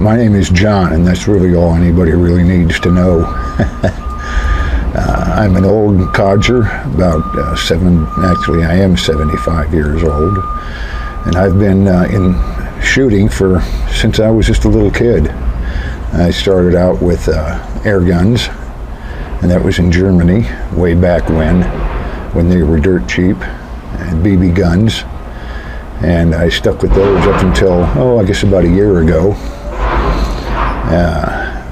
My name is John, and that's really all anybody really needs to know. I'm an old codger, actually I am 75 years old, and I've been in shooting since I was just a little kid. I started out with air guns, and that was in Germany way back when they were dirt cheap, and BB guns, and I stuck with those up until, I guess about a year ago,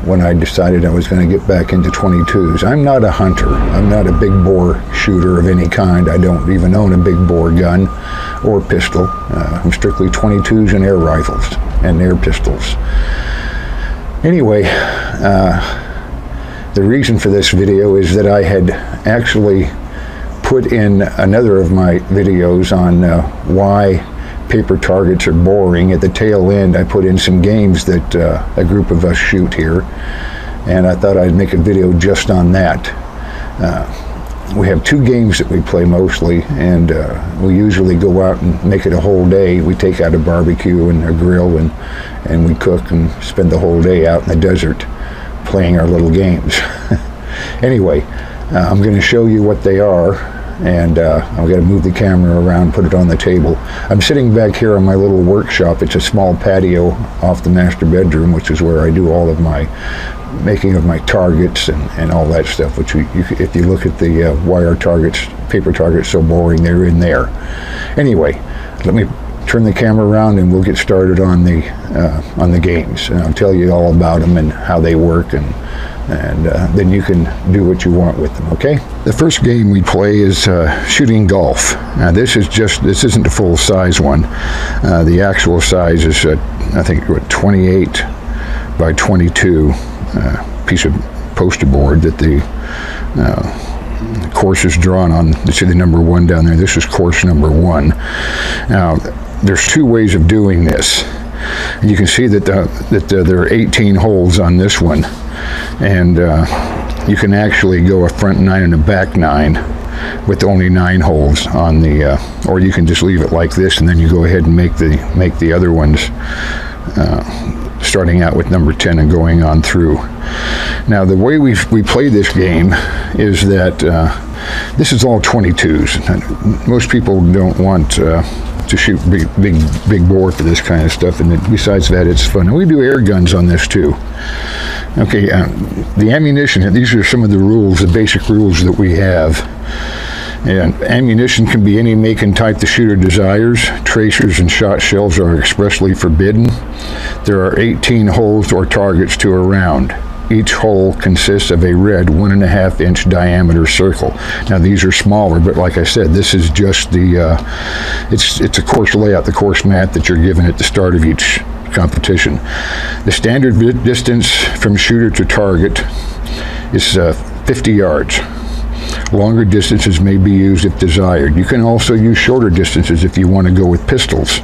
when I decided I was going to get back into 22s. I'm not a hunter. I'm not a big bore shooter of any kind. I don't even own a big bore gun or pistol. I'm strictly 22s and air rifles and air pistols. Anyway, the reason for this video is that I had actually put in another of my videos on why paper targets are boring. At the tail end, I put in some games that a group of us shoot here, and I thought I'd make a video just on that. We have two games that we play mostly, and we usually go out and make it a whole day. We take out a barbecue and a grill, and we cook and spend the whole day out in the desert playing our little games. Anyway, I'm going to show you what they are, and I'm going to move the camera around, put it on the table. I'm sitting back here on my little workshop. It's a small patio off the master bedroom, which is where I do all of my making of my targets and all that stuff, which if you look at the why are paper targets so boring, they're in there. Anyway, let me turn the camera around and we'll get started on the games, and I'll tell you all about them and how they work, and then you can do what you want with them, okay? The first game we play is shooting golf. Now this isn't the full size one. The actual size is I think 28 by 22 piece of poster board that the course is drawn on. You see the number 1 down there. This is course number 1. Now there's two ways of doing this. And you can see that there are 18 holes on this one, and you can actually go a front 9 and a back 9 with only 9 holes on the, or you can just leave it like this, and then you go ahead and make the other ones starting out with number 10 and going on through. Now the way we play this game is that this is all 22s. Most people don't want to shoot big bore for this kind of stuff, and besides that, it's fun. And we do air guns on this too. Okay, the ammunition, these are some of the rules, the basic rules that we have. And ammunition can be any make and type the shooter desires. Tracers and shot shells are expressly forbidden. There are 18 holes or targets to a round. Each hole consists of a red 1.5 inch diameter circle. Now these are smaller, but like I said, this is just the, it's a course layout, the course map that you're given at the start of each competition. The standard distance from shooter to target is 50 yards. Longer distances may be used if desired. You can also use shorter distances if you want to go with pistols.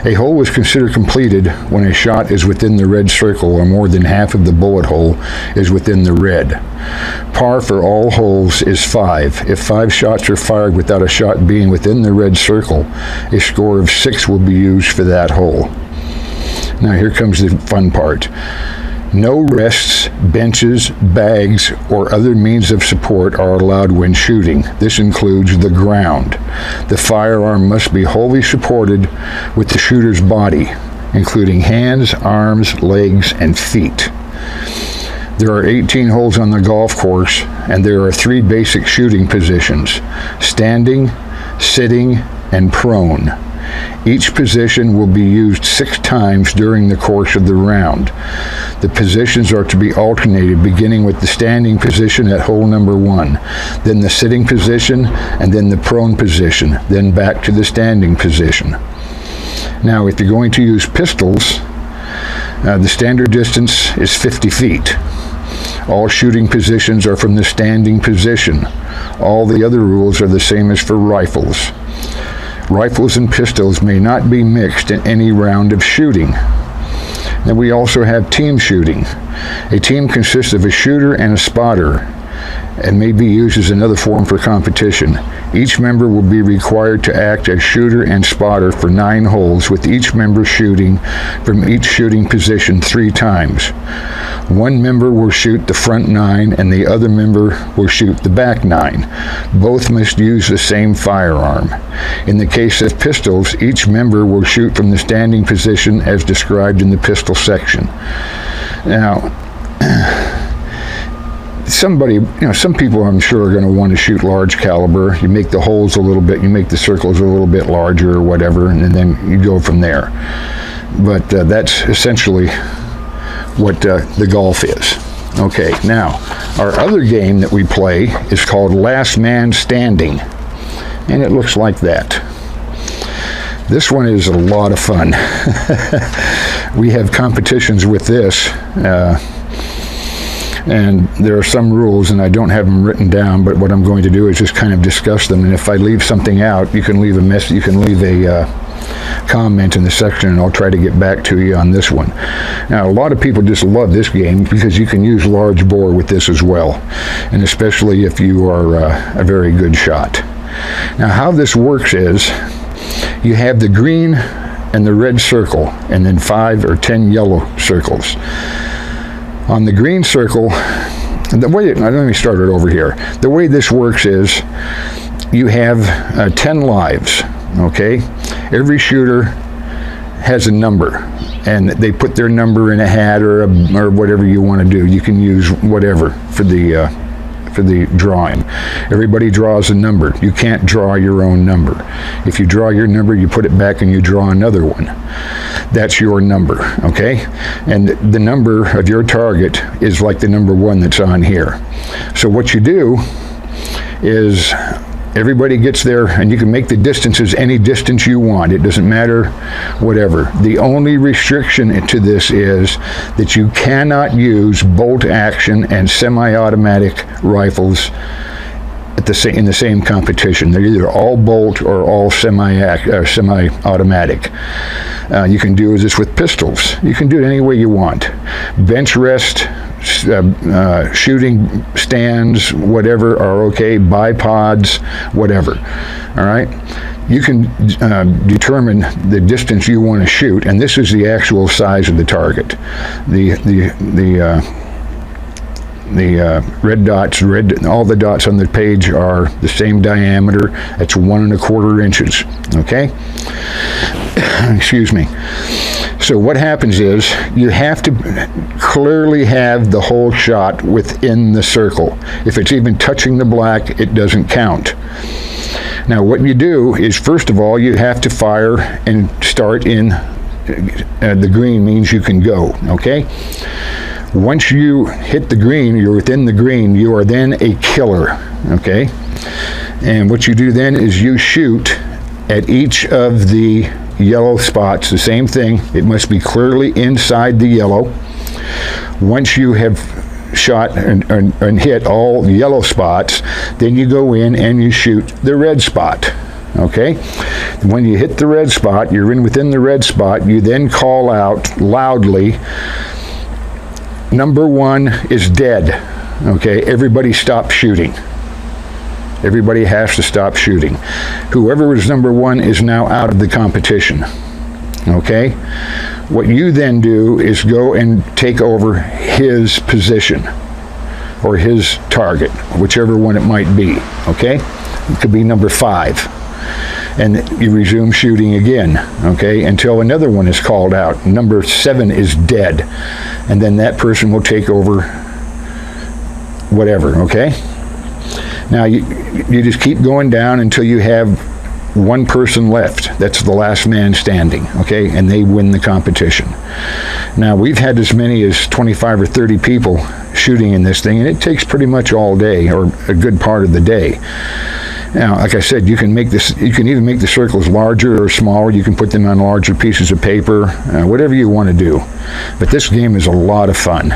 A hole is considered completed when a shot is within the red circle or more than half of the bullet hole is within the red. Par for all holes is 5. If 5 shots are fired without a shot being within the red circle, a score of 6 will be used for that hole. Now here comes the fun part. No rests, benches, bags, or other means of support are allowed when shooting. This includes the ground. The firearm must be wholly supported with the shooter's body, including hands, arms, legs, and feet. There are 18 holes on the golf course, and there are 3 basic shooting positions: standing, sitting, and prone. Each position will be used 6 times during the course of the round. The positions are to be alternated, beginning with the standing position at hole number 1, then the sitting position, and then the prone position, then back to the standing position. Now, if you're going to use pistols, the standard distance is 50 feet. All shooting positions are from the standing position. All the other rules are the same as for rifles. Rifles and pistols may not be mixed in any round of shooting. Then we also have team shooting. A team consists of a shooter and a spotter. and may be used as another form for competition. Each member will be required to act as shooter and spotter for 9 holes, with each member shooting from each shooting position 3 times. One member will shoot the front 9 and the other member will shoot the back 9. Both must use the same firearm. In the case of pistols, each member will shoot from the standing position as described in the pistol section. Now, some people I'm sure are going to want to shoot large caliber. You make the holes a little bit, you make the circles a little bit larger or whatever, and then you go from there. But that's essentially what the golf is. Okay, now, our other game that we play is called Last Man Standing, and it looks like that. This one is a lot of fun. We have competitions with this, and there are some rules, and I don't have them written down, but what I'm going to do is just kind of discuss them, and if I leave something out, you can leave a message, you can leave a comment in the section, and I'll try to get back to you on this one. Now, a lot of people just love this game because you can use large bore with this as well, and especially if you are a very good shot. Now, how this works is you have the green and the red circle, and then 5 or 10 yellow circles. On the green circle, let me start it over here. The way this works is you have 10 lives, okay? Every shooter has a number, and they put their number in a hat or whatever you want to do. You can use whatever for the drawing. Everybody draws a number. You can't draw your own number. If you draw your number, you put it back and you draw another one. That's your number, okay? And the number of your target is like the number 1 that's on here. So what you do is everybody gets there, and you can make the distances any distance you want. It doesn't matter, whatever. The only restriction to this is that you cannot use bolt action and semi-automatic rifles in the same competition. They're either all bolt or all semi-automatic. You can do this with pistols. You can do it any way you want. Bench rest, shooting stands, whatever, are okay. Bipods, whatever. All right. You can determine the distance you want to shoot, and this is the actual size of the target. The red dots, all the dots on the page are the same diameter. That's 1 1/4 inches. Okay. Excuse me. So what happens is you have to clearly have the whole shot within the circle. If it's even touching the black, it doesn't count. Now what you do is, first of all, you have to fire and start in the green means you can go, okay? Once you hit the green, you're within the green, you are then a killer, okay? And what you do then is you shoot at each of the yellow spots, the same thing. It must be clearly inside the yellow. Once you have shot and hit all the yellow spots, then you go in and you shoot the red spot, okay? When you hit the red spot, you're within the red spot, you then call out loudly, "Number 1 is dead," okay? Everybody stop shooting. Everybody has to stop shooting. Whoever is number 1 is now out of the competition, okay? What you then do is go and take over his position or his target, whichever one it might be, okay? It could be number 5. And you resume shooting again, okay, until another one is called out. Number 7 is dead, and then that person will take over whatever, okay? Now, you just keep going down until you have one person left. That's the last man standing, okay, and they win the competition. Now, we've had as many as 25 or 30 people shooting in this thing, and it takes pretty much all day, or a good part of the day. Now, like I said, you can either make the circles larger or smaller. You can put them on larger pieces of paper, whatever you want to do. But this game is a lot of fun.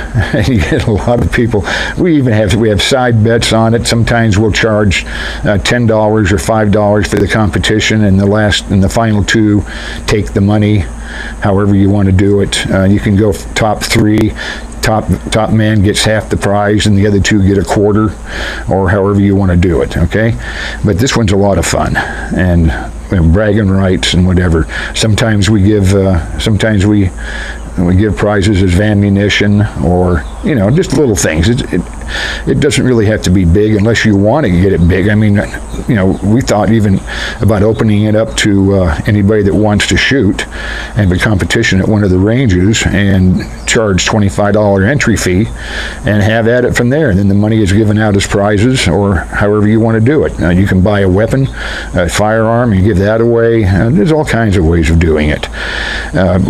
You get a lot of people. We have side bets on it. Sometimes we'll charge $10 or $5 for the competition, and the final 2 take the money. However you want to do it. You can go top 3. top man gets half the prize and the other two get a quarter, or however you want to do it, okay? But this one's a lot of fun, and bragging rights and whatever. Sometimes we give prizes as ammunition, or just little things. It doesn't really have to be big unless you want to get it big. I mean, we thought even about opening it up to anybody that wants to shoot and have a competition at one of the ranges and charge $25 entry fee and have at it from there. And then the money is given out as prizes, or however you want to do it. You can buy a weapon, a firearm, and give that away. There's all kinds of ways of doing it.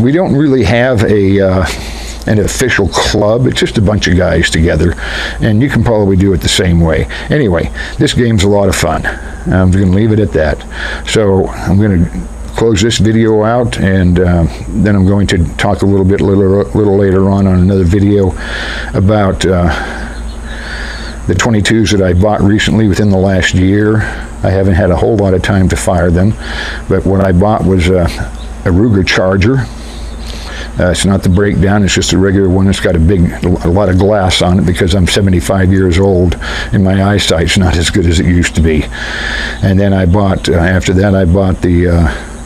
We don't really have an official club. It's just a bunch of guys together, and you can probably do it the same way. Anyway, this game's a lot of fun. I'm going to leave it at that. So I'm going to close this video out, and then I'm going to talk a little later on another video about the 22s that I bought recently within the last year. I haven't had a whole lot of time to fire them, but what I bought was a Ruger Charger. It's not the breakdown, it's just a regular one. It's got a lot of glass on it because I'm 75 years old and my eyesight's not as good as it used to be. And then I bought, after that, I bought the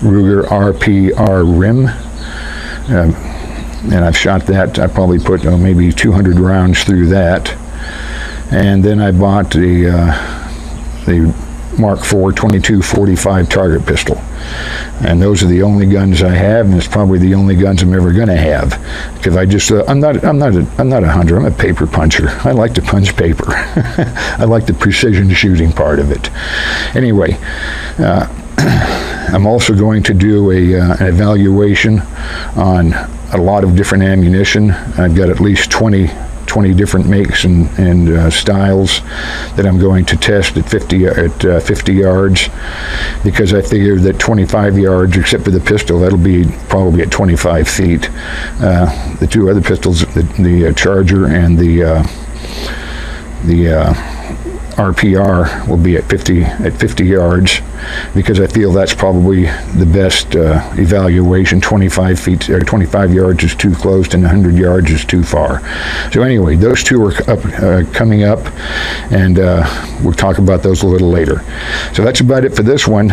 Ruger RPR Rim. And I've shot that. I probably put maybe 200 rounds through that. And then I bought the Mark IV 22-45 target pistol, and those are the only guns I have, and it's probably the only guns I'm ever going to have, because I'm not a hunter. I'm a paper puncher. I like to punch paper. I like the precision shooting part of it. Anyway, I'm also going to do an evaluation on a lot of different ammunition. I've got at least 20 different makes and styles that I'm going to test at 50 yards, because I figure that 25 yards, except for the pistol, that'll be probably at 25 feet. The two other pistols, the Charger and the RPR, will be at 50 yards, because I feel that's probably the best evaluation. 25 feet or 25 yards is too close, and 100 yards is too far. So anyway, those two are coming up, and we'll talk about those a little later. So that's about it for this one.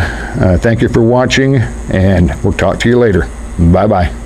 Thank you for watching, and we'll talk to you later. Bye-bye.